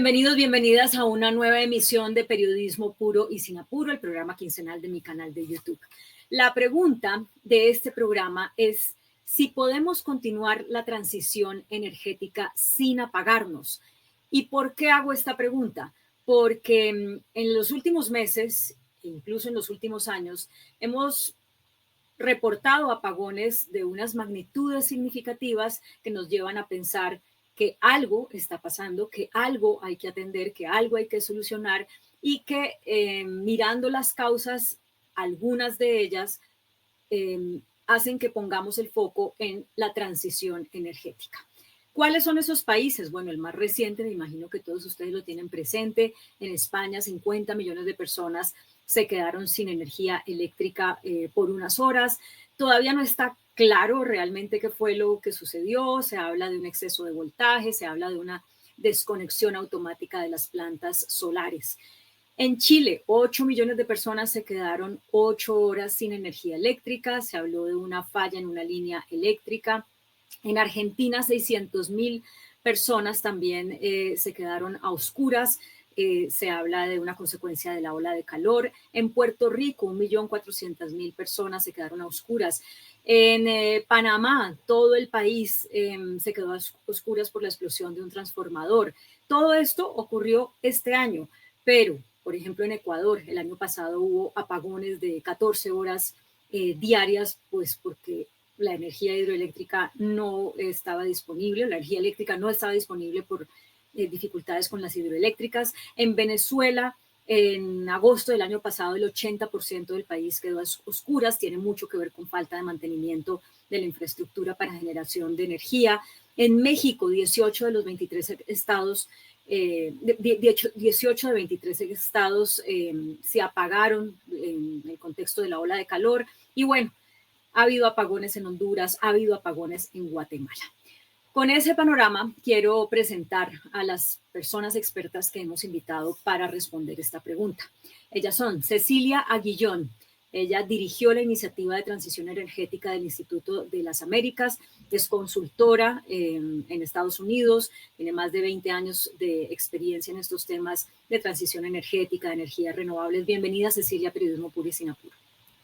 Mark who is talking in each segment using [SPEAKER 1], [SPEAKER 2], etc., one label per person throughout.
[SPEAKER 1] Bienvenidos, bienvenidas a una nueva emisión de Periodismo Puro y Sin Apuro, el programa quincenal de mi canal de YouTube. La pregunta de este programa es si podemos continuar la transición energética sin apagarnos. ¿Y por qué hago esta pregunta? Porque en los últimos meses, incluso en los últimos años, hemos reportado apagones de unas magnitudes significativas que nos llevan a pensar que algo está pasando, que algo hay que atender, que algo hay que solucionar y que mirando las causas, algunas de ellas hacen que pongamos el foco en la transición energética. ¿Cuáles son esos países? Bueno, el más reciente, me imagino que todos ustedes lo tienen presente. En España, 50 millones de personas se quedaron sin energía eléctrica por unas horas. Todavía no está claro realmente qué fue lo que sucedió. Se habla de un exceso de voltaje, se habla de una desconexión automática de las plantas solares. En Chile, 8 millones de personas se quedaron 8 horas sin energía eléctrica. Se habló de una falla en una línea eléctrica. En Argentina, 600.000 personas también se quedaron a oscuras. Se habla de una consecuencia de la ola de calor. En Puerto Rico, 1.400.000 personas se quedaron a oscuras. En Panamá, todo el país se quedó a oscuras por la explosión de un transformador. Todo esto ocurrió este año, pero, por ejemplo, en Ecuador, el año pasado hubo apagones de 14 horas diarias, pues porque la energía hidroeléctrica no estaba disponible, la energía eléctrica no estaba disponible por dificultades con las hidroeléctricas. En Venezuela, en agosto del año pasado, el 80% del país quedó a oscuras, tiene mucho que ver con falta de mantenimiento de la infraestructura para generación de energía. En México, 18 de los 23 estados 18 de 23 estados se apagaron en el contexto de la ola de calor y bueno, ha habido apagones en Honduras, ha habido apagones en Guatemala. Con ese panorama, quiero presentar a las personas expertas que hemos invitado para responder esta pregunta. Ellas son Cecilia Aguillón. Ella dirigió la iniciativa de transición energética del Instituto de las Américas, es consultora en Estados Unidos, tiene más de 20 años de experiencia en estos temas de transición energética, de energías renovables. Bienvenida, Cecilia, a Periodismo Puro y Sin Apuro.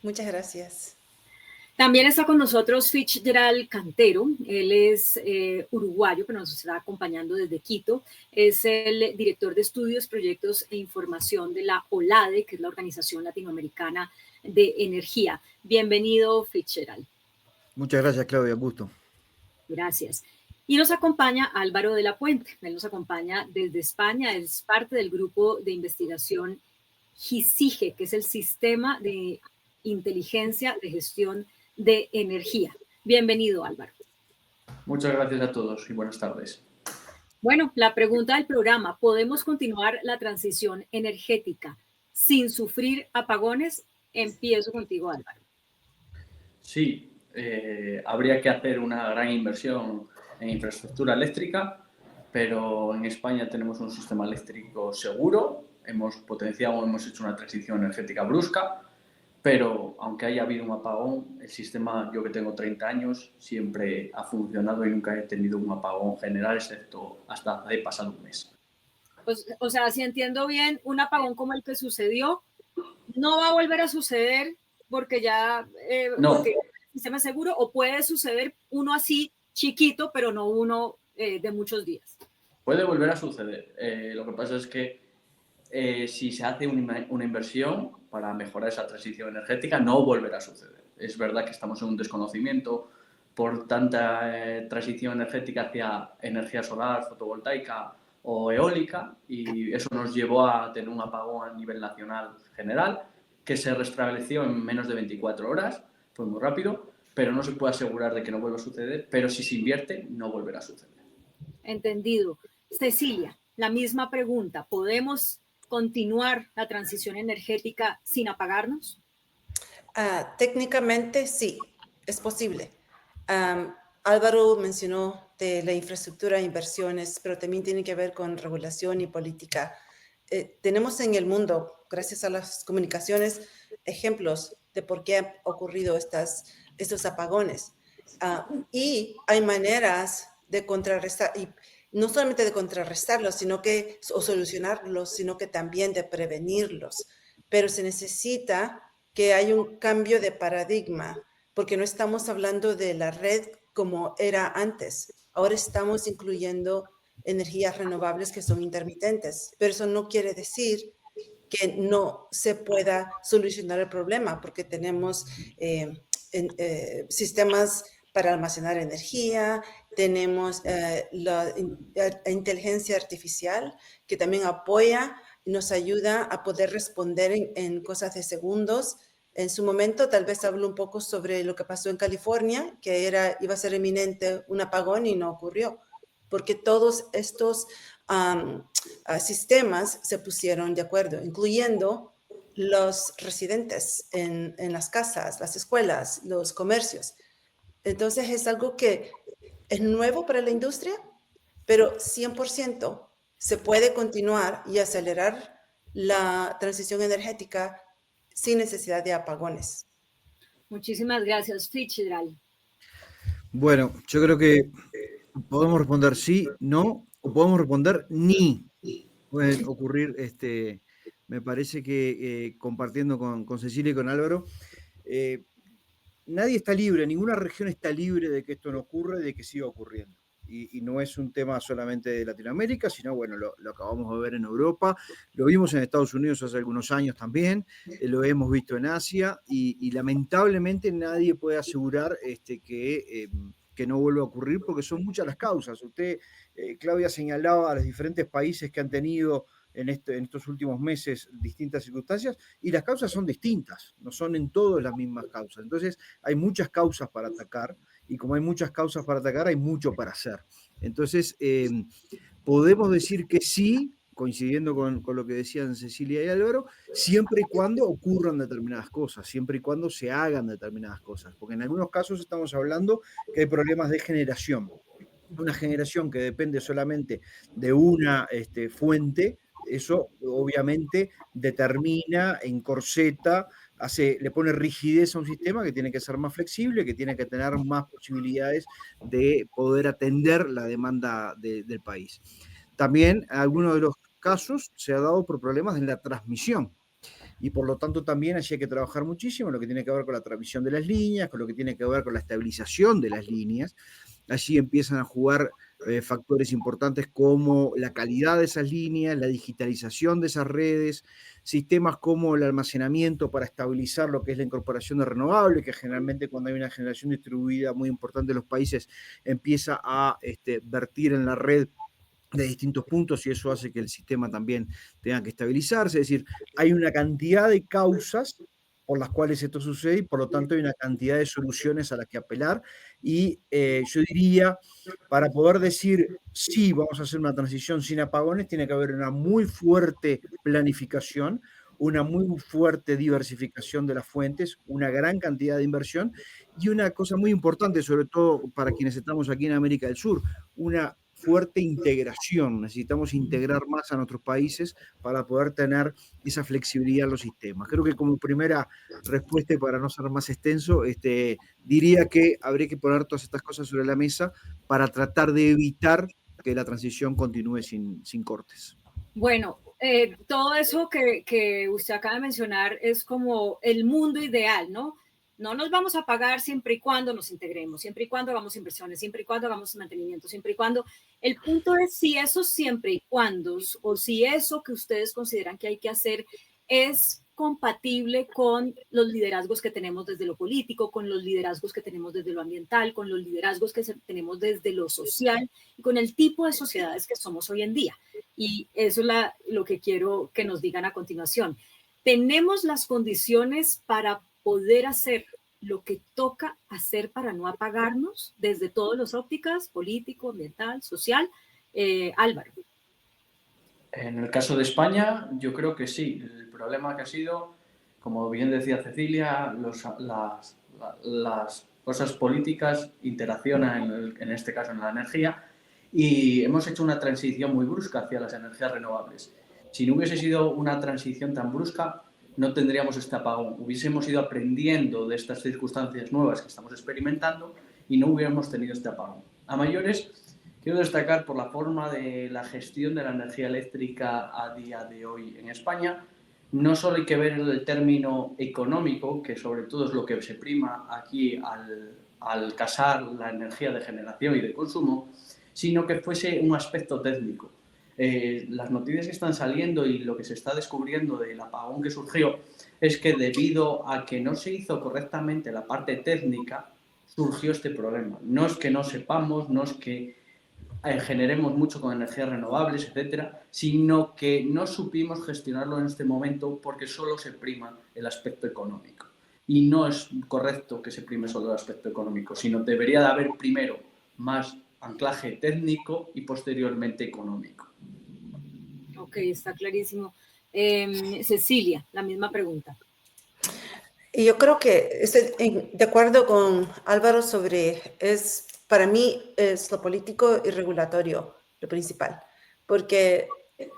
[SPEAKER 2] Muchas gracias.
[SPEAKER 1] También está con nosotros Fitzgerald Cantero, él es uruguayo, pero nos está acompañando desde Quito. Es el director de estudios, proyectos e información de la OLADE, que es la Organización Latinoamericana de Energía. Bienvenido, Fitzgerald.
[SPEAKER 3] Muchas gracias, Claudia, gusto.
[SPEAKER 1] Gracias. Y nos acompaña Álvaro de la Puente, él nos acompaña desde España, es parte del grupo de investigación GISIGE, que es el Sistema de Inteligencia de Gestión de Energía. Bienvenido, Álvaro.
[SPEAKER 4] Muchas gracias a todos y buenas tardes.
[SPEAKER 1] Bueno, la pregunta del programa, ¿podemos continuar la transición energética sin sufrir apagones? Empiezo contigo, Álvaro.
[SPEAKER 4] Sí, habría que hacer una gran inversión en infraestructura eléctrica, pero en España tenemos un sistema eléctrico seguro, hemos potenciado, hemos hecho una transición energética brusca, pero aunque haya habido un apagón, el sistema, yo que tengo 30 años, siempre ha funcionado y nunca he tenido un apagón general, excepto hasta hace pasado un mes.
[SPEAKER 1] Pues, o sea, si entiendo bien, un apagón como el que sucedió no va a volver a suceder porque ya
[SPEAKER 4] No.
[SPEAKER 1] porque el sistema es seguro, o puede suceder uno así chiquito, pero no uno de muchos días.
[SPEAKER 4] Puede volver a suceder. Lo que pasa es que si se hace una inversión para mejorar esa transición energética, no volverá a suceder. Es verdad que estamos en un desconocimiento por tanta transición energética hacia energía solar, fotovoltaica o eólica, y eso nos llevó a tener un apagón a nivel nacional general que se restableció en menos de 24 horas, fue muy rápido, pero no se puede asegurar de que no vuelva a suceder, pero si se invierte, no volverá a suceder.
[SPEAKER 1] Entendido. Cecilia, la misma pregunta, ¿podemos continuar la transición energética sin apagarnos?
[SPEAKER 2] Técnicamente sí, es posible. Álvaro mencionó de la infraestructura e inversiones, pero también tiene que ver con regulación y política. Tenemos en el mundo, gracias a las comunicaciones, ejemplos de por qué han ocurrido estos apagones. Y hay maneras de contrarrestar. no solamente de contrarrestarlos, o solucionarlos, sino que también de prevenirlos. Pero se necesita que haya un cambio de paradigma, porque no estamos hablando de la red como era antes. Ahora estamos incluyendo energías renovables que son intermitentes, pero eso no quiere decir que no se pueda solucionar el problema, porque tenemos sistemas para almacenar energía, tenemos la inteligencia artificial que también apoya y nos ayuda a poder responder en cosas de segundos. En su momento, tal vez hablo un poco sobre lo que pasó en California, que iba a ser inminente un apagón y no ocurrió, porque todos estos sistemas se pusieron de acuerdo, incluyendo los residentes en las casas, las escuelas, los comercios. Entonces es algo que es nuevo para la industria, pero 100% se puede continuar y acelerar la transición energética sin necesidad de apagones.
[SPEAKER 1] Muchísimas gracias, Fitzgerald.
[SPEAKER 3] Bueno, yo creo que podemos responder sí, no, o podemos responder ni. Pueden ocurrir, me parece que compartiendo con Cecilia y con Álvaro, nadie está libre, ninguna región está libre de que esto no ocurra y de que siga ocurriendo. Y no es un tema solamente de Latinoamérica, sino, bueno, lo acabamos de ver en Europa, lo vimos en Estados Unidos hace algunos años también, lo hemos visto en Asia y lamentablemente nadie puede asegurar que no vuelva a ocurrir porque son muchas las causas. Usted, Claudia, señalaba a los diferentes países que han tenido en estos últimos meses distintas circunstancias y las causas son distintas, no son en todas las mismas causas. Entonces hay muchas causas para atacar y como hay muchas causas para atacar, hay mucho para hacer. Entonces, podemos decir que sí, coincidiendo con lo que decían Cecilia y Álvaro, siempre y cuando ocurran determinadas cosas, siempre y cuando se hagan determinadas cosas, porque en algunos casos estamos hablando que hay problemas de generación. Una generación que depende solamente de una fuente, eso obviamente determina, encorseta, le pone rigidez a un sistema que tiene que ser más flexible, que tiene que tener más posibilidades de poder atender la demanda del país. También en algunos de los casos se ha dado por problemas en la transmisión y por lo tanto también allí hay que trabajar muchísimo en lo que tiene que ver con la transmisión de las líneas, con lo que tiene que ver con la estabilización de las líneas. Allí empiezan a jugar factores importantes como la calidad de esas líneas, la digitalización de esas redes, sistemas como el almacenamiento para estabilizar lo que es la incorporación de renovables, que generalmente cuando hay una generación distribuida muy importante en los países empieza a vertir en la red de distintos puntos y eso hace que el sistema también tenga que estabilizarse. Es decir, hay una cantidad de causas por las cuales esto sucede y por lo tanto hay una cantidad de soluciones a las que apelar y yo diría, para poder decir sí, vamos a hacer una transición sin apagones, tiene que haber una muy fuerte planificación, una muy fuerte diversificación de las fuentes, una gran cantidad de inversión y una cosa muy importante, sobre todo para quienes estamos aquí en América del Sur, una fuerte integración. Necesitamos integrar más a nuestros países para poder tener esa flexibilidad en los sistemas. Creo que como primera respuesta, y para no ser más extenso, diría que habría que poner todas estas cosas sobre la mesa para tratar de evitar que la transición continúe sin cortes.
[SPEAKER 1] Bueno, todo eso que usted acaba de mencionar es como el mundo ideal, ¿no? No nos vamos a pagar siempre y cuando nos integremos, siempre y cuando hagamos inversiones, siempre y cuando hagamos mantenimiento, siempre y cuando. El punto es si eso siempre y cuando, o si eso que ustedes consideran que hay que hacer es compatible con los liderazgos que tenemos desde lo político, con los liderazgos que tenemos desde lo ambiental, con los liderazgos que tenemos desde lo social y con el tipo de sociedades que somos hoy en día. Y eso es lo que quiero que nos digan a continuación. ¿Tenemos las condiciones para poder hacer lo que toca hacer para no apagarnos desde todas las ópticas, político, ambiental, social? Álvaro.
[SPEAKER 4] En el caso de España, yo creo que sí. El problema que ha sido, como bien decía Cecilia, las cosas políticas interaccionan, en este caso, en la energía, y hemos hecho una transición muy brusca hacia las energías renovables. Si no hubiese sido una transición tan brusca, no tendríamos este apagón. Hubiésemos ido aprendiendo de estas circunstancias nuevas que estamos experimentando y no hubiéramos tenido este apagón. A mayores, Quiero destacar por la forma de la gestión de la energía eléctrica a día de hoy en España. No solo hay que ver el término económico, que sobre todo es lo que se prima aquí al casar la energía de generación y de consumo, sino que fuese un aspecto técnico. Las noticias que están saliendo y lo que se está descubriendo del apagón que surgió es que debido a que no se hizo correctamente la parte técnica, surgió este problema. No es que no sepamos, no es que generemos mucho con energías renovables, etcétera, sino que no supimos gestionarlo en este momento porque solo se prima el aspecto económico. Y no es correcto que se prime solo el aspecto económico, sino debería de haber primero más anclaje técnico y posteriormente económico.
[SPEAKER 1] Ok, está clarísimo. Cecilia, la misma pregunta.
[SPEAKER 2] Y yo creo que estoy de acuerdo con Álvaro para mí es lo político y regulatorio lo principal, porque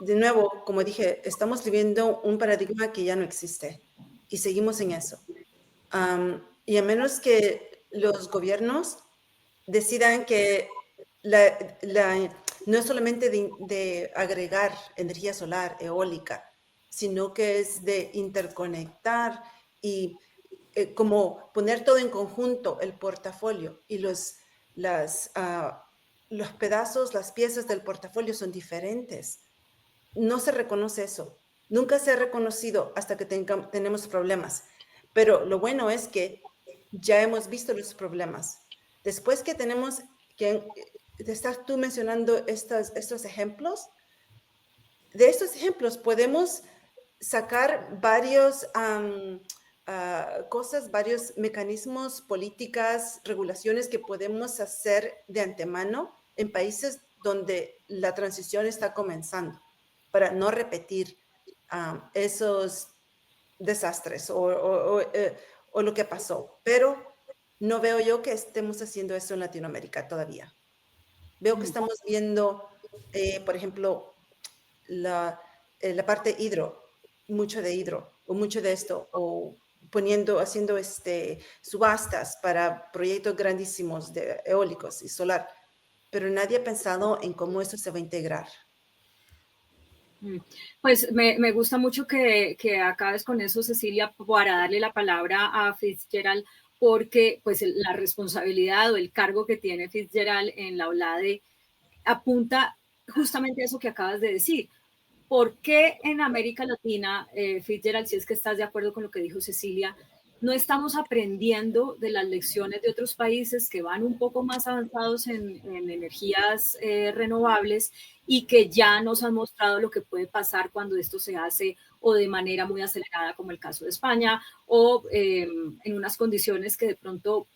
[SPEAKER 2] de nuevo, como dije, estamos viviendo un paradigma que ya no existe y seguimos en eso. Y a menos que los gobiernos decidan que no es solamente de agregar energía solar, eólica, sino que es de interconectar y como poner todo en conjunto, el portafolio y los pedazos, las piezas del portafolio son diferentes. No se reconoce eso. Nunca se ha reconocido hasta que tenemos problemas. Pero lo bueno es que ya hemos visto los problemas. Después que estás tú mencionando estos ejemplos, de estos ejemplos podemos sacar varios cosas, varios mecanismos, políticas, regulaciones que podemos hacer de antemano en países donde la transición está comenzando para no repetir esos desastres o lo que pasó. Pero no veo yo que estemos haciendo eso en Latinoamérica todavía. Veo que estamos viendo, por ejemplo, la parte mucho de hidro, o mucho de esto, o haciendo subastas para proyectos grandísimos de eólicos y solar, pero nadie ha pensado en cómo eso se va a integrar.
[SPEAKER 1] Pues me gusta mucho que acabes con eso, Cecilia, para darle la palabra a Fitzgerald, porque pues la responsabilidad o el cargo que tiene Fitzgerald en la OLADE apunta justamente a eso que acabas de decir. ¿Por qué en América Latina, Fitzgerald, si es que estás de acuerdo con lo que dijo Cecilia, no estamos aprendiendo de las lecciones de otros países que van un poco más avanzados en energías renovables y que ya nos han mostrado lo que puede pasar cuando esto se hace o de manera muy acelerada, como el caso de España, o en unas condiciones que de pronto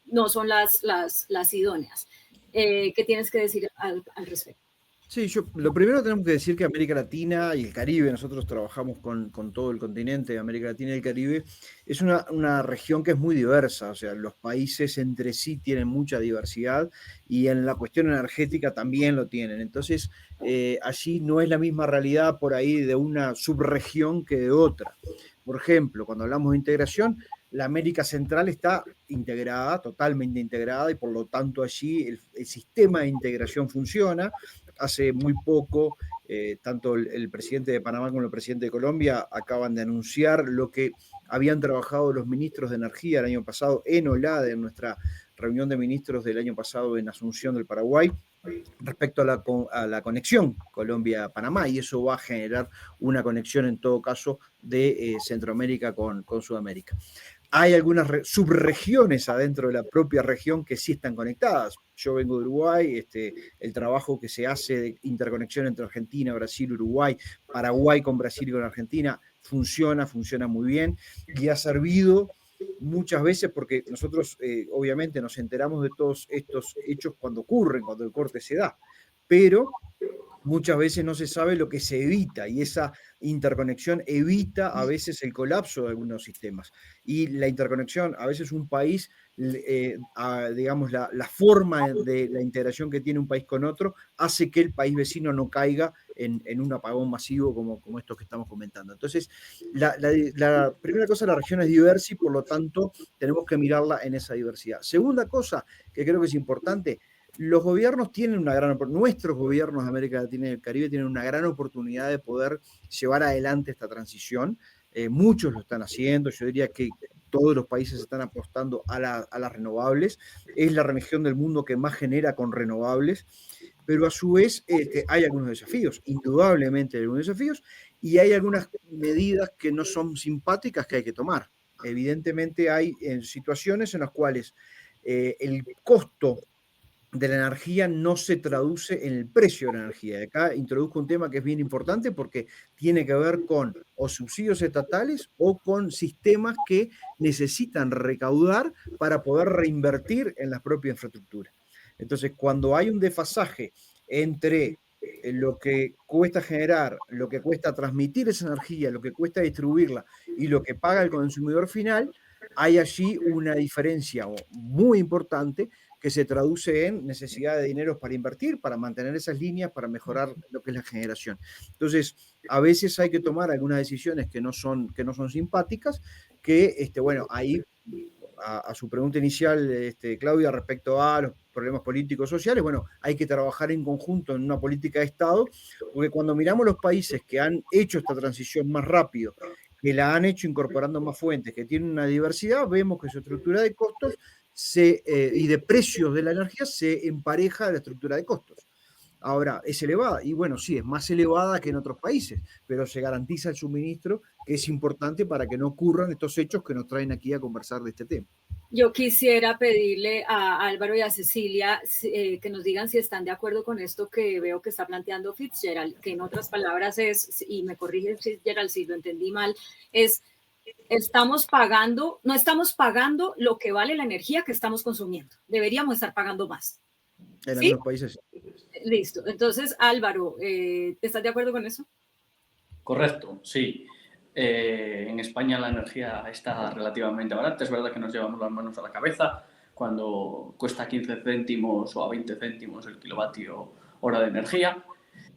[SPEAKER 1] no son las idóneas? ¿Qué tienes que decir al respecto?
[SPEAKER 3] Sí, lo primero tenemos que decir que América Latina y el Caribe, nosotros trabajamos con todo el continente de América Latina y el Caribe, es una región que es muy diversa, o sea, los países entre sí tienen mucha diversidad y en la cuestión energética también lo tienen. Entonces, allí no es la misma realidad por ahí de una subregión que de otra. Por ejemplo, cuando hablamos de integración, la América Central está integrada, totalmente integrada, y por lo tanto allí el sistema de integración funciona. Hace muy poco, tanto el presidente de Panamá como el presidente de Colombia acaban de anunciar lo que habían trabajado los ministros de energía el año pasado en OLADE, en nuestra reunión de ministros del año pasado en Asunción del Paraguay, respecto a la conexión Colombia-Panamá, y eso va a generar una conexión en todo caso de Centroamérica con Sudamérica. Hay algunas subregiones adentro de la propia región que sí están conectadas. Yo vengo de Uruguay, el trabajo que se hace de interconexión entre Argentina, Brasil, Uruguay, Paraguay con Brasil y con Argentina, funciona muy bien y ha servido muchas veces porque nosotros obviamente nos enteramos de todos estos hechos cuando ocurren, cuando el corte se da, pero muchas veces no se sabe lo que se evita y esa interconexión evita a veces el colapso de algunos sistemas. Y la interconexión, a veces un país, digamos, la forma de la integración que tiene un país con otro hace que el país vecino no caiga en un apagón masivo como estos que estamos comentando. Entonces, la primera cosa, la región es diversa y por lo tanto tenemos que mirarla en esa diversidad. Segunda cosa que creo que es importante, los gobiernos tienen una gran oportunidad, nuestros gobiernos de América Latina y el Caribe tienen una gran oportunidad de poder llevar adelante esta transición. Muchos lo están haciendo, yo diría que todos los países están apostando a las renovables. Es la región del mundo que más genera con renovables, pero a su vez hay algunos desafíos, indudablemente hay algunos desafíos, y hay algunas medidas que no son simpáticas que hay que tomar. Evidentemente hay situaciones en las cuales el costo de la energía no se traduce en el precio de la energía. Acá introduzco un tema que es bien importante porque tiene que ver con o subsidios estatales o con sistemas que necesitan recaudar para poder reinvertir en la propia infraestructura. Entonces, cuando hay un desfasaje entre lo que cuesta generar, lo que cuesta transmitir esa energía, lo que cuesta distribuirla y lo que paga el consumidor final, hay allí una diferencia muy importante que se traduce en necesidad de dinero para invertir, para mantener esas líneas, para mejorar lo que es la generación. Entonces, a veces hay que tomar algunas decisiones que no son simpáticas, que, bueno, ahí a su pregunta inicial, Claudia, respecto a los problemas políticos sociales, bueno, hay que trabajar en conjunto en una política de Estado, porque cuando miramos los países que han hecho esta transición más rápido, que la han hecho incorporando más fuentes, que tienen una diversidad, vemos que su estructura de costos y de precios de la energía se empareja a la estructura de costos. Ahora, ¿es elevada? Y bueno, sí, es más elevada que en otros países, pero se garantiza el suministro, que es importante para que no ocurran estos hechos que nos traen aquí a conversar de este tema.
[SPEAKER 1] Yo quisiera pedirle a Álvaro y a Cecilia que nos digan si están de acuerdo con esto que veo que está planteando Fitzgerald, que en otras palabras es, y me corrige Fitzgerald si lo entendí mal, es no estamos pagando lo que vale la energía que estamos consumiendo. Deberíamos estar pagando más.
[SPEAKER 3] En
[SPEAKER 1] ¿Sí?
[SPEAKER 3] algunos países.
[SPEAKER 1] Listo. Entonces, Álvaro, ¿estás de acuerdo con eso?
[SPEAKER 4] Correcto, sí. En España la energía está relativamente barata. Es verdad que nos llevamos las manos a la cabeza cuando cuesta 15 céntimos o a 20 céntimos el kilovatio hora de energía,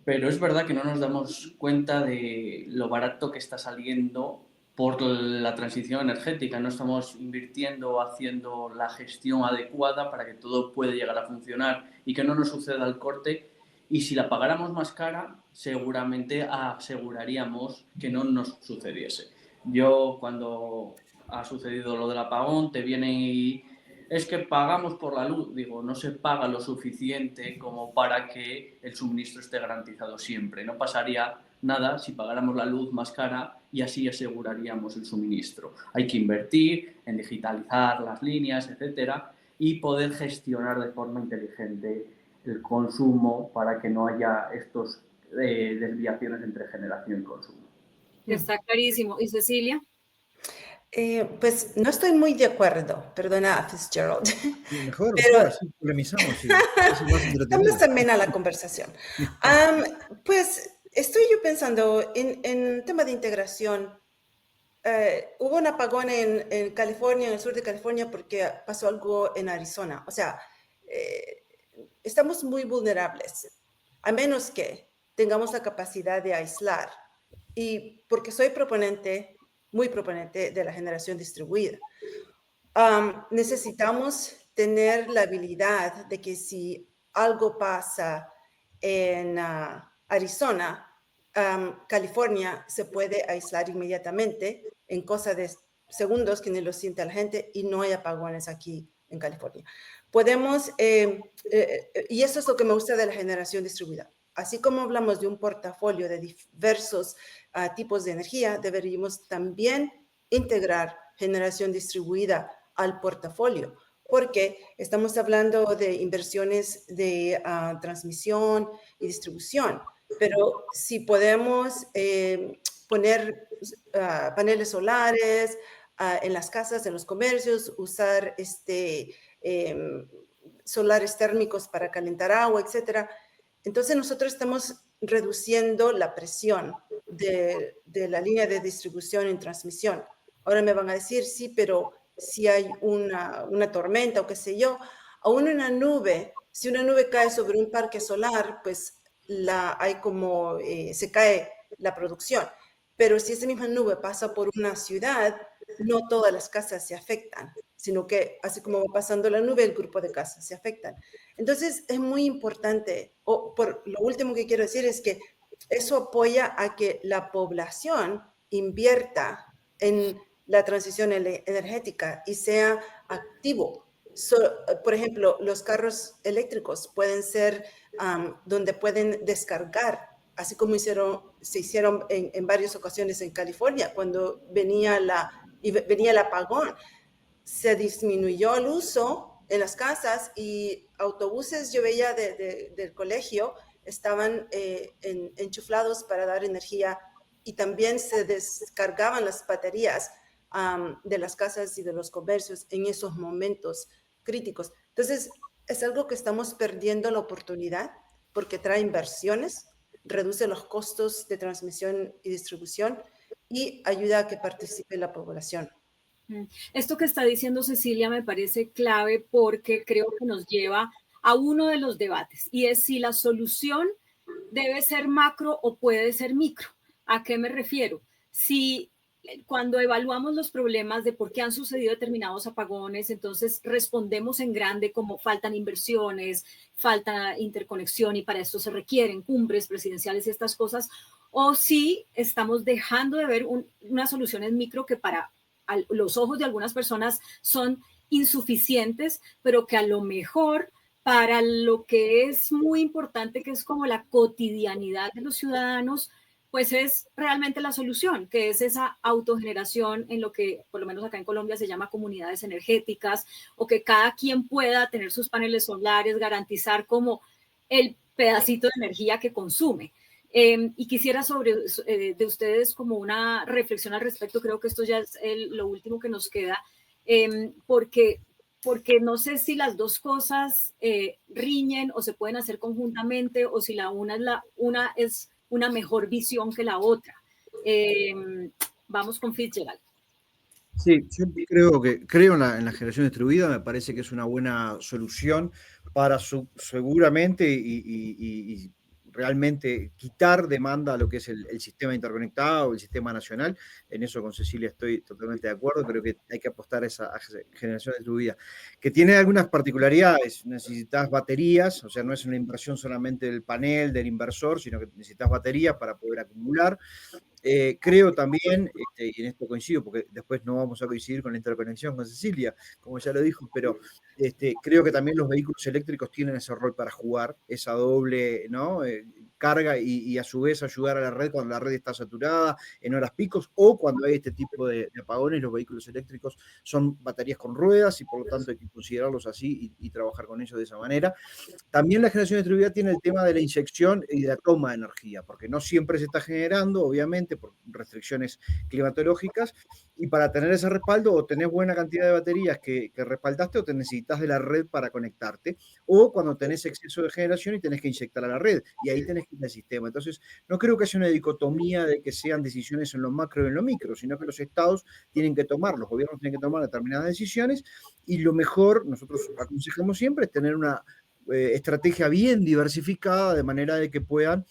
[SPEAKER 4] pero es verdad que no nos damos cuenta de lo barato que está saliendo por la transición energética. No estamos invirtiendo o haciendo la gestión adecuada para que todo pueda llegar a funcionar y que no nos suceda el corte. Y si la pagáramos más cara, seguramente aseguraríamos que no nos sucediese. Yo, cuando ha sucedido lo del apagón, te vienen y es que pagamos por la luz. Digo, no se paga lo suficiente como para que el suministro esté garantizado siempre. No pasaría nada si pagáramos la luz más cara y así aseguraríamos el suministro. Hay que invertir en digitalizar las líneas, etcétera, y poder gestionar de forma inteligente el consumo para que no haya estos desviaciones entre generación y consumo.
[SPEAKER 1] Está clarísimo. ¿Y Cecilia?
[SPEAKER 2] Pues no estoy muy de acuerdo, perdona Fitzgerald.
[SPEAKER 3] Mejor,
[SPEAKER 2] pero
[SPEAKER 3] así polemizamos. Sí. Es más
[SPEAKER 2] está más amena la conversación. Pues estoy yo pensando en tema de integración. Hubo un apagón en California, en el sur de California, porque pasó algo en Arizona. O sea, estamos muy vulnerables, a menos que tengamos la capacidad de aislar. Y porque soy muy proponente de la generación distribuida, necesitamos tener la habilidad de que si algo pasa en Arizona, California se puede aislar inmediatamente en cosa de segundos, que ni lo siente la gente, y no hay apagones aquí en California. Podemos, y eso es lo que me gusta de la generación distribuida. Así como hablamos de un portafolio de diversos tipos de energía, deberíamos también integrar generación distribuida al portafolio, porque estamos hablando de inversiones de transmisión y distribución, pero si podemos poner paneles solares en las casas, en los comercios, usar solares térmicos para calentar agua, etcétera. Entonces nosotros estamos reduciendo la presión de la línea de distribución y transmisión. Ahora me van a decir, sí, pero si hay una tormenta o qué sé yo, aún una nube, si una nube cae sobre un parque solar, pues se cae la producción. Pero si esa misma nube pasa por una ciudad, no todas las casas se afectan. sino que así como va pasando la nube, el grupo de casas se afectan. Entonces, es muy importante, lo último que quiero decir es que eso apoya a que la población invierta en la transición energética y sea activo. Por ejemplo, los carros eléctricos pueden ser donde pueden descargar, así como se hicieron en varias ocasiones en California, cuando venía el apagón. Se disminuyó el uso en las casas y autobuses, yo veía del colegio, estaban enchuflados para dar energía y también se descargaban las baterías de las casas y de los comercios en esos momentos críticos. Entonces, es algo que estamos perdiendo la oportunidad porque trae inversiones, reduce los costos de transmisión y distribución y ayuda a que participe la población.
[SPEAKER 1] Esto que está diciendo Cecilia me parece clave porque creo que nos lleva a uno de los debates y es si la solución debe ser macro o puede ser micro. ¿A qué me refiero? Si cuando evaluamos los problemas de por qué han sucedido determinados apagones, entonces respondemos en grande como faltan inversiones, falta interconexión y para esto se requieren cumbres presidenciales y estas cosas, o si estamos dejando de ver unas soluciones micro que para los ojos de algunas personas son insuficientes, pero que a lo mejor para lo que es muy importante, que es como la cotidianidad de los ciudadanos, pues es realmente la solución, que es esa autogeneración en lo que, por lo menos acá en Colombia, se llama comunidades energéticas, o que cada quien pueda tener sus paneles solares, garantizar como el pedacito de energía que consume. Y quisiera de ustedes como una reflexión al respecto, creo que esto ya es lo último que nos queda, porque no sé si las dos cosas riñen o se pueden hacer conjuntamente o si una es una mejor visión que la otra. Vamos con Fitzgerald.
[SPEAKER 3] Sí, yo creo en la generación distribuida, me parece que es una buena solución para seguramente y realmente quitar demanda a lo que es el sistema interconectado, el sistema nacional. En eso con Cecilia estoy totalmente de acuerdo, creo que hay que apostar a esa generación distribuida, que tiene algunas particularidades. Necesitas baterías, o sea, no es una inversión solamente del panel, del inversor, sino que necesitas baterías para poder acumular. Creo también, y en esto coincido, porque después no vamos a coincidir con la interconexión con Cecilia, como ya lo dijo, pero creo que también los vehículos eléctricos tienen ese rol para jugar, esa doble, ¿no? Carga y a su vez ayudar a la red cuando la red está saturada, en horas picos, o cuando hay este tipo de apagones. Los vehículos eléctricos son baterías con ruedas y por lo tanto hay que considerarlos así y trabajar con ellos de esa manera. También la generación distribuida tiene el tema de la inyección y de la toma de energía, porque no siempre se está generando, obviamente, por restricciones climatológicas, y para tener ese respaldo o tenés buena cantidad de baterías que respaldaste o te necesitas de la red para conectarte, o cuando tenés exceso de generación y tenés que inyectar a la red, y ahí tenés que ir al sistema. Entonces, no creo que haya una dicotomía de que sean decisiones en lo macro y en lo micro, sino que los estados tienen que tomar, los gobiernos tienen que tomar determinadas decisiones, y lo mejor, nosotros aconsejamos siempre, es tener una estrategia bien diversificada, de manera de que puedan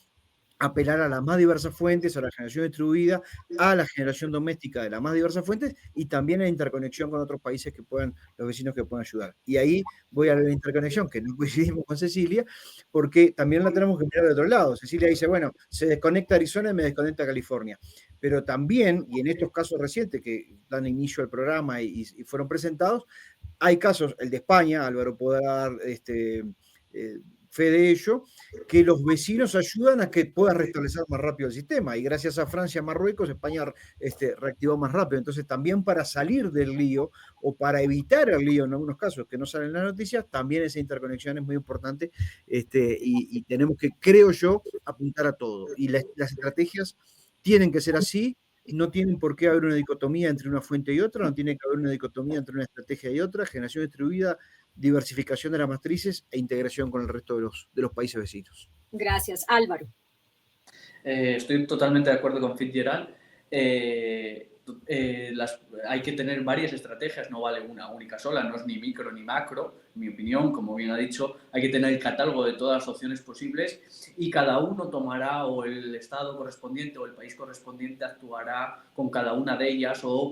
[SPEAKER 3] apelar a las más diversas fuentes, a la generación distribuida, a la generación doméstica de las más diversas fuentes y también a la interconexión con otros países los vecinos que puedan ayudar. Y ahí voy a la interconexión, que no coincidimos con Cecilia, porque también la tenemos que mirar de otro lado. Cecilia dice, bueno, se desconecta Arizona y me desconecta California. Pero también, y en estos casos recientes que dan inicio al programa y fueron presentados, hay casos, el de España, Álvaro podrá dar fe de ello, que los vecinos ayudan a que pueda restablecer más rápido el sistema. Y gracias a Francia, Marruecos, España reactivó más rápido. Entonces, también para salir del lío o para evitar el lío en algunos casos que no salen en las noticias, también esa interconexión es muy importante y tenemos que, creo yo, apuntar a todo. Y las estrategias tienen que ser así. No tienen por qué haber una dicotomía entre una fuente y otra, no tiene que haber una dicotomía entre una estrategia y otra, generación distribuida, diversificación de las matrices e integración con el resto de los países vecinos.
[SPEAKER 1] Gracias. Álvaro.
[SPEAKER 4] Estoy totalmente de acuerdo con Fitzgerald. Hay que tener varias estrategias, no vale una única sola, no es ni micro ni macro, en mi opinión, como bien ha dicho, hay que tener el catálogo de todas las opciones posibles y cada uno tomará, o el estado correspondiente o el país correspondiente actuará con cada una de ellas o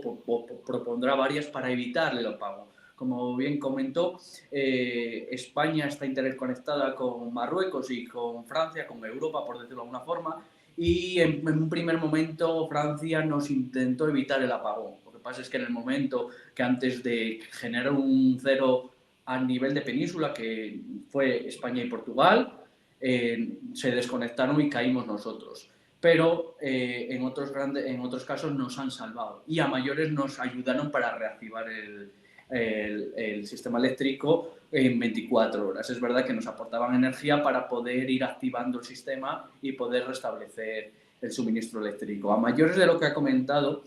[SPEAKER 4] propondrá varias para evitar el apago. Como bien comentó, España está interconectada con Marruecos y con Francia, con Europa, por decirlo de alguna forma, y en un primer momento Francia nos intentó evitar el apagón. Lo que pasa es que en el momento que antes de generar un cero a nivel de península, que fue España y Portugal, se desconectaron y caímos nosotros. Pero en otros casos nos han salvado y a mayores nos ayudaron para reactivar el sistema eléctrico en 24 horas. Es verdad que nos aportaban energía para poder ir activando el sistema y poder restablecer el suministro eléctrico. A mayores de lo que ha comentado,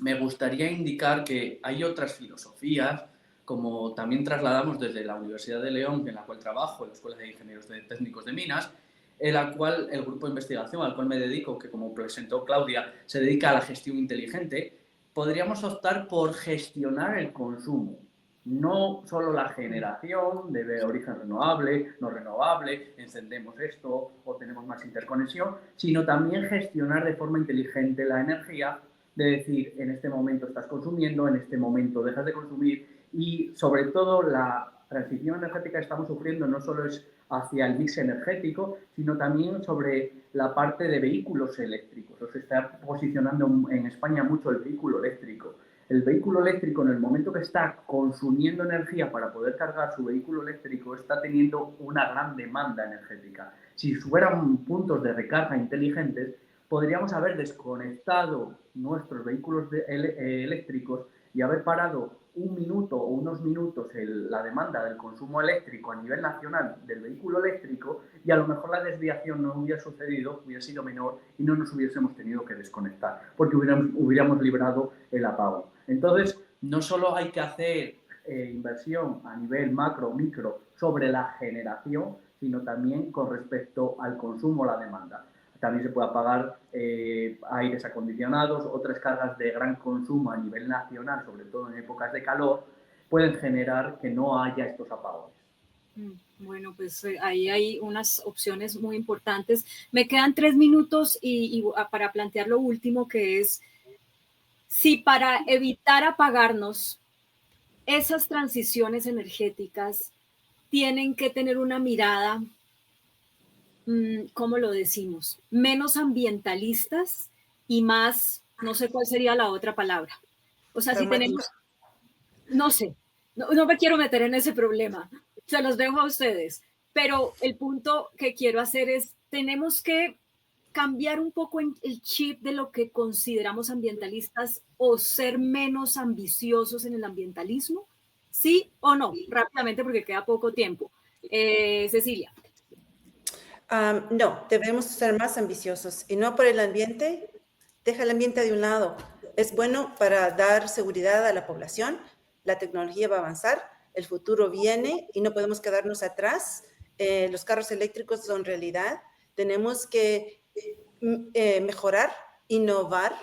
[SPEAKER 4] me gustaría indicar que hay otras filosofías, como también trasladamos desde la Universidad de León, en la cual trabajo, en la Escuela de Ingenieros Técnicos de Minas, en la cual el grupo de investigación al cual me dedico, que como presentó Claudia, se dedica a la gestión inteligente, podríamos optar por gestionar el consumo. No solo la generación de origen renovable, no renovable, encendemos esto o tenemos más interconexión, sino también gestionar de forma inteligente la energía, de decir, en este momento estás consumiendo, en este momento dejas de consumir, y sobre todo la transición energética que estamos sufriendo no solo es hacia el mix energético, sino también sobre la parte de vehículos eléctricos. Se está posicionando en España mucho el vehículo eléctrico. El vehículo eléctrico, en el momento que está consumiendo energía para poder cargar su vehículo eléctrico, está teniendo una gran demanda energética. Si fueran puntos de recarga inteligentes, podríamos haber desconectado nuestros vehículos eléctricos y haber parado un minuto o unos minutos la demanda del consumo eléctrico a nivel nacional del vehículo eléctrico, y a lo mejor la desviación no hubiera sucedido, hubiera sido menor y no nos hubiésemos tenido que desconectar, porque hubiéramos librado el apagón. Entonces, no solo hay que hacer inversión a nivel macro, micro, sobre la generación, sino también con respecto al consumo o la demanda. También se puede apagar aires acondicionados, otras cargas de gran consumo a nivel nacional, sobre todo en épocas de calor, pueden generar que no haya estos apagones.
[SPEAKER 1] Bueno, pues ahí hay unas opciones muy importantes. Me quedan 3 minutos y para plantear lo último, que es, si para evitar apagarnos, esas transiciones energéticas tienen que tener una mirada, ¿cómo lo decimos? Menos ambientalistas y más, no sé cuál sería la otra palabra. O sea, si tenemos, no sé, no me quiero meter en ese problema, se los dejo a ustedes, pero el punto que quiero hacer es, tenemos que cambiar un poco el chip de lo que consideramos ambientalistas o ser menos ambiciosos en el ambientalismo, ¿sí o no? Rápidamente, porque queda poco tiempo. Cecilia.
[SPEAKER 2] No, debemos ser más ambiciosos y no por el ambiente. Deja el ambiente de un lado. Es bueno para dar seguridad a la población. La tecnología va a avanzar, el futuro viene y no podemos quedarnos atrás. Los carros eléctricos son realidad. Tenemos que mejorar, innovar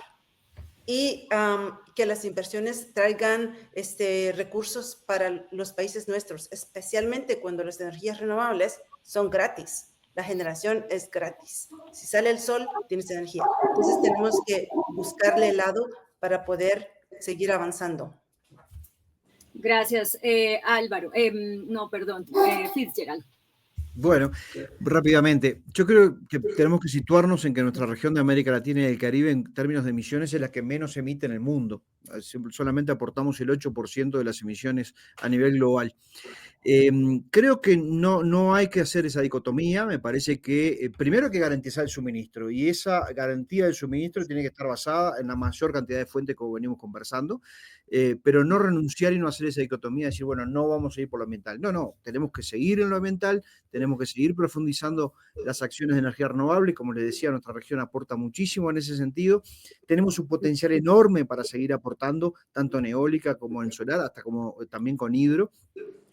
[SPEAKER 2] y que las inversiones traigan recursos para los países nuestros, especialmente cuando las energías renovables son gratis. La generación es gratis. Si sale el sol, tienes energía. Entonces tenemos que buscarle el lado para poder seguir avanzando.
[SPEAKER 1] Gracias, Álvaro. No, perdón, Fitzgerald.
[SPEAKER 3] Bueno, rápidamente, yo creo que tenemos que situarnos en que nuestra región de América Latina y el Caribe, en términos de emisiones, es la que menos emite en el mundo. Solamente aportamos el 8% de las emisiones a nivel global. Creo que no hay que hacer esa dicotomía. Me parece que primero hay que garantizar el suministro, y esa garantía del suministro tiene que estar basada en la mayor cantidad de fuentes, como venimos conversando, pero no renunciar y no hacer esa dicotomía, decir, bueno, no vamos a ir por lo ambiental. No, tenemos que seguir en lo ambiental, tenemos que seguir profundizando las acciones de energía renovable. Como les decía, nuestra región aporta muchísimo en ese sentido. Tenemos un potencial enorme para seguir aportando, tanto en eólica como en solar, hasta como también con hidro.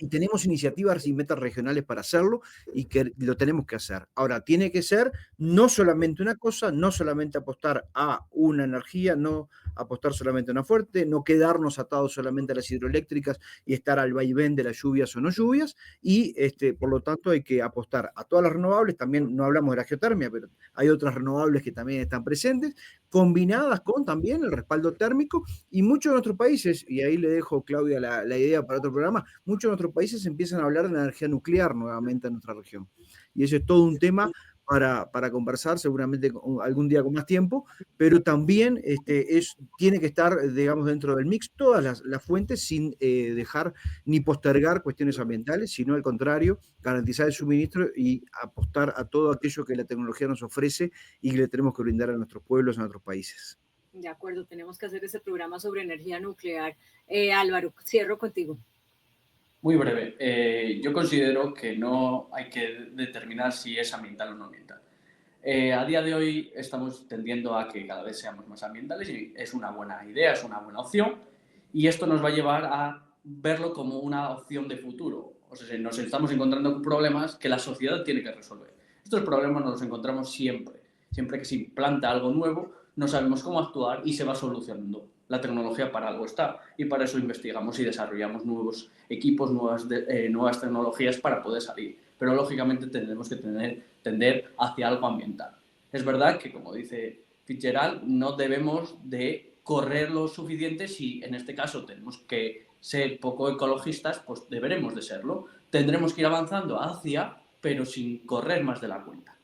[SPEAKER 3] y tenemos iniciativas y metas regionales para hacerlo y que lo tenemos que hacer. Ahora, tiene que ser no solamente una cosa, no solamente apostar a una energía, no apostar solamente a una fuerte, no quedarnos atados solamente a las hidroeléctricas y estar al vaivén de las lluvias o no lluvias, y por lo tanto hay que apostar a todas las renovables. También no hablamos de la geotermia, pero hay otras renovables que también están presentes, combinadas con también el respaldo térmico, y muchos de nuestros países, y ahí le dejo, Claudia, la idea para otro programa, muchos de nuestros países empiezan a hablar de la energía nuclear nuevamente en nuestra región. Y eso es todo un tema para conversar, seguramente algún día con más tiempo, pero también tiene que estar, digamos, dentro del mix todas las fuentes, sin dejar ni postergar cuestiones ambientales, sino al contrario, garantizar el suministro y apostar a todo aquello que la tecnología nos ofrece y que le tenemos que brindar a nuestros pueblos, a nuestros países.
[SPEAKER 1] De acuerdo, tenemos que hacer ese programa sobre energía nuclear. Álvaro, cierro contigo.
[SPEAKER 4] Muy breve. Yo considero que no hay que determinar si es ambiental o no ambiental. A día de hoy estamos tendiendo a que cada vez seamos más ambientales y es una buena idea, es una buena opción, y esto nos va a llevar a verlo como una opción de futuro. O sea, nos estamos encontrando con problemas que la sociedad tiene que resolver. Estos problemas nos los encontramos siempre. Siempre que se implanta algo nuevo, no sabemos cómo actuar y se va solucionando. La tecnología para algo está, y para eso investigamos y desarrollamos nuevos equipos, nuevas tecnologías para poder salir. Pero lógicamente tendremos que tender hacia algo ambiental. Es verdad que, como dice Fitzgerald, no debemos de correr lo suficiente. Si en este caso tenemos que ser poco ecologistas, pues deberemos de serlo. Tendremos que ir avanzando hacia, pero sin correr más de la cuenta.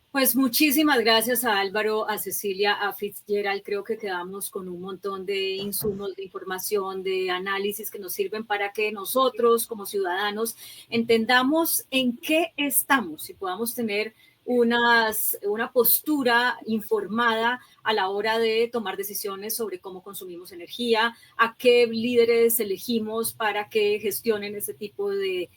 [SPEAKER 1] Pues muchísimas gracias a Álvaro, a Cecilia, a Fitzgerald. Creo que quedamos con un montón de insumos, de información, de análisis que nos sirven para que nosotros como ciudadanos entendamos en qué estamos y podamos tener una postura informada a la hora de tomar decisiones sobre cómo consumimos energía, a qué líderes elegimos para que gestionen ese tipo de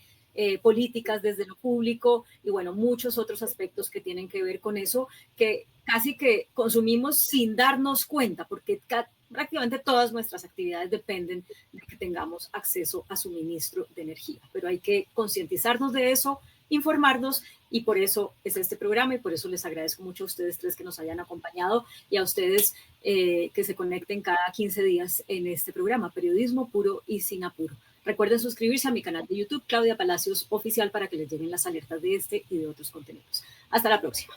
[SPEAKER 1] políticas desde lo público, y bueno, muchos otros aspectos que tienen que ver con eso, que casi que consumimos sin darnos cuenta, porque prácticamente todas nuestras actividades dependen de que tengamos acceso a suministro de energía. Pero hay que concientizarnos de eso, informarnos, y por eso es este programa, y por eso les agradezco mucho a ustedes tres que nos hayan acompañado, y a ustedes que se conecten cada 15 días en este programa, Periodismo Puro y Sin Apuro. Recuerden suscribirse a mi canal de YouTube, Claudia Palacios Oficial, para que les lleguen las alertas de este y de otros contenidos. Hasta la próxima.